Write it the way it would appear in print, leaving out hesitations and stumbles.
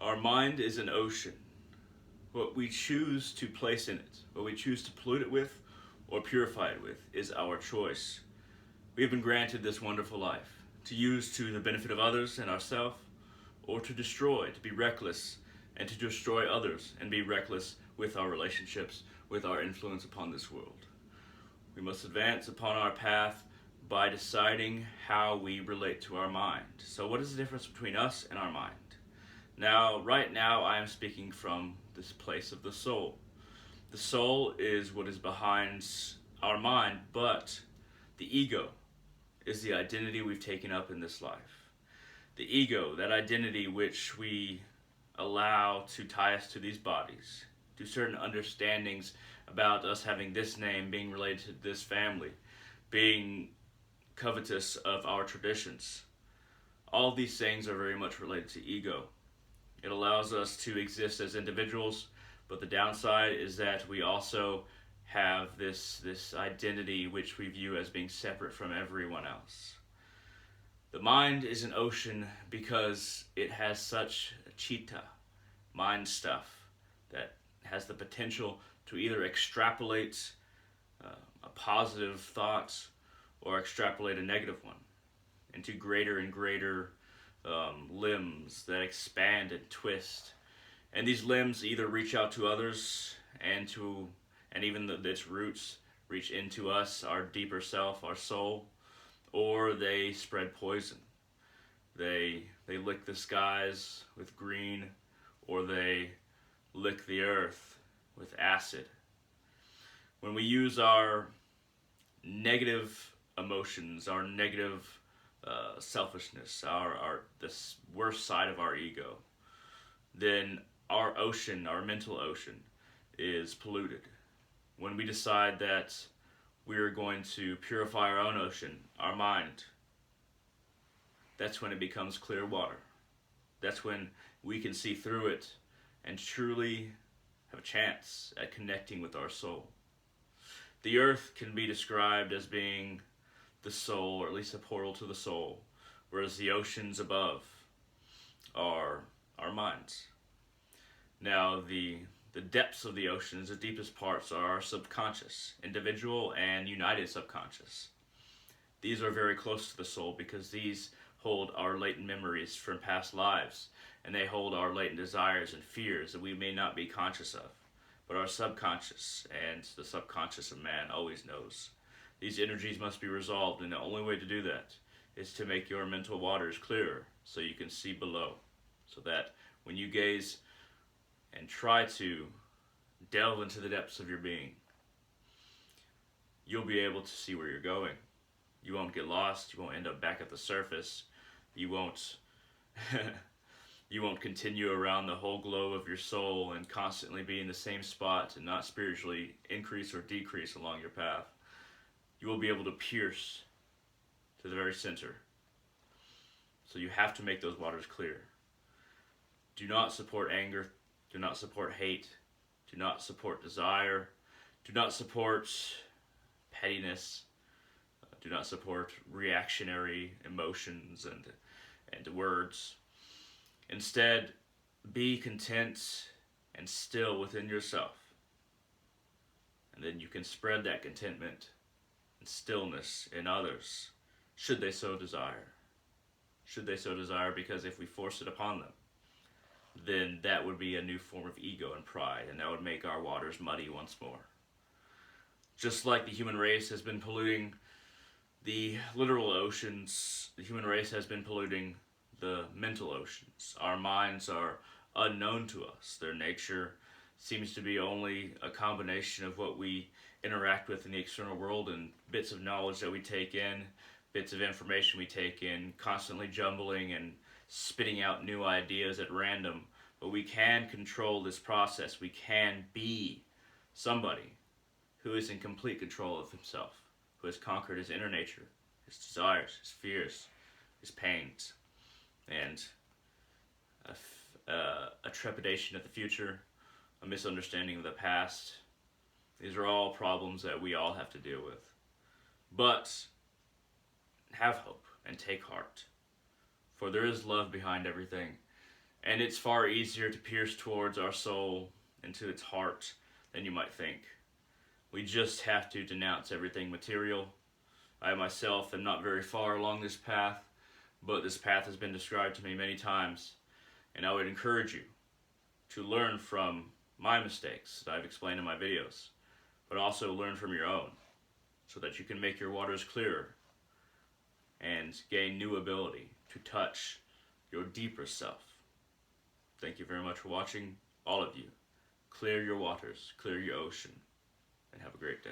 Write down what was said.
Our mind is an ocean. What we choose to place in it, what we choose to pollute it with or purify it with, is our choice. We have been granted this wonderful life to use to the benefit of others and ourselves, or to destroy, to be reckless, and to destroy others and be reckless with our relationships, with our influence upon this world. We must advance upon our path by deciding how we relate to our mind. So, what is the difference between us and our mind? Now, right now, I am speaking from this place of the soul. The soul is what is behind our mind, but the ego is the identity we've taken up in this life. The ego, that identity which we allow to tie us to these bodies, to certain understandings about us having this name, being related to this family, being covetous of our traditions. All of these things are very much related to ego. It allows us to exist as individuals, but the downside is that we also have this identity which we view as being separate from everyone else. The mind is an ocean because it has such chitta, mind stuff, that has the potential to either extrapolate a positive thought or extrapolate a negative one into greater and greater limbs that expand and twist. And these limbs either reach out to others and even its roots reach into us, our deeper self, our soul, or they spread poison. They lick the skies with green, or they lick the earth with acid. When we use our negative emotions, our negative selfishness, this worst side of our ego, then our ocean, our mental ocean, is polluted. When we decide that we are going to purify our own ocean, our mind, that's when it becomes clear water. That's when we can see through it and truly have a chance at connecting with our soul. The earth can be described as being the soul, or at least a portal to the soul, whereas the oceans above are our minds. Now, the depths of the oceans, the deepest parts, are our subconscious, individual and united subconscious. These are very close to the soul because these hold our latent memories from past lives, and they hold our latent desires and fears that we may not be conscious of. But our subconscious and the subconscious of man always knows. These energies must be resolved, and the only way to do that is to make your mental waters clearer so you can see below. So that when you gaze and try to delve into the depths of your being, you'll be able to see where you're going. You won't get lost. You won't end up back at the surface. You won't you won't continue around the whole globe of your soul and constantly be in the same spot and not spiritually increase or decrease along your path. You will be able to pierce to the very center. So you have to make those waters clear. Do not support anger. Do not support hate. Do not support desire. Do not support pettiness. Do not support reactionary emotions and words. Instead, be content and still within yourself. And then you can spread that contentment and stillness in others, should they so desire. Should they so desire, because if we force it upon them, then that would be a new form of ego and pride, and that would make our waters muddy once more. Just like the human race has been polluting the literal oceans, the human race has been polluting the mental oceans. Our minds are unknown to us. Their nature seems to be only a combination of what we interact with in the external world and bits of knowledge that we take in, bits of information we take in, constantly jumbling and spitting out new ideas at random. But we can control this process. We can be somebody who is in complete control of himself, who has conquered his inner nature, his desires, his fears, his pains, and a trepidation of the future, a misunderstanding of the past. These are all problems that we all have to deal with. But have hope and take heart, for there is love behind everything, And it's far easier to pierce towards our soul and to its heart than you might think. We just have to denounce everything material. I myself am not very far along this path, but this path has been described to me many times, and I would encourage you to learn from my mistakes that I've explained in my videos, but also learn from your own, so that you can make your waters clearer and gain new ability to touch your deeper self. Thank you very much for watching, all of you. Clear your waters, clear your ocean, and have a great day.